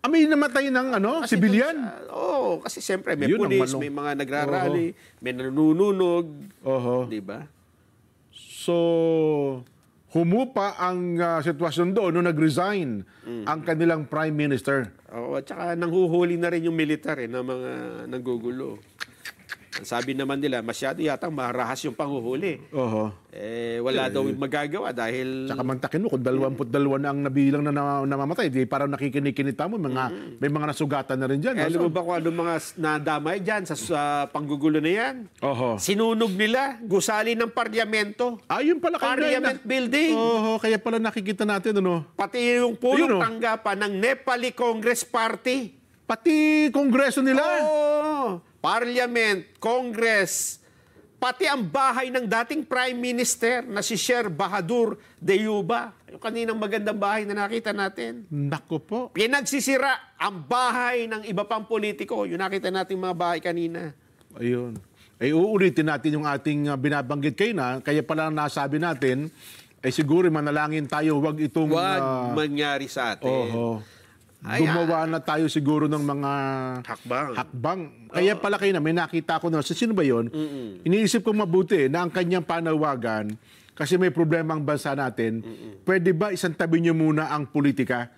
May namatay ng Kasi civilian? Oo, kasi siyempre may Yun ang pulis, may mga nagrarally, may nanununog. Di ba? So, humupa ang sitwasyon doon nung nag-resign ang kanilang prime minister. Oo, at saka nanghuhuli na rin yung militar ng mga nanggugulo. Ang sabi naman nila, masyado yatang marahas yung panghuhuli. Wala daw magagawa dahil... Tsaka mantakin mo, kung 22 na ang nabilang na namamatay, di parang nakikinikita mo, may mga nasugatan na rin dyan. Alam mo ba kung ano mga nadamay dyan sa panggugulo na yan? Sinunog nila, gusali ng parlamento. Yun pala Parliament building. Kaya pala nakikita natin, Pati yung punong tanggapan ng Nepali Congress Party. Pati kongreso nila. Parliament, Congress, pati ang bahay ng dating Prime Minister na si Sher Bahadur Deyuba. Yung kaninang magandang bahay na nakita natin. Naku po. Pinagsisira ang bahay ng iba pang politiko. Yung nakita natin mga bahay kanina. Ayun. Uulitin natin yung ating binabanggit kayo na, kaya pala nasabi natin, siguro manalangin tayo, wag itong... Wag mangyari sa atin. Gumawa na tayo siguro ng mga hakbang. Kaya pala kayo na, may nakita ko na, sino ba yun? Iniisip ko mabuti na ang kanyang panawagan, kasi may problema ang bansa natin, pwede ba isang tabi niyo muna ang politika?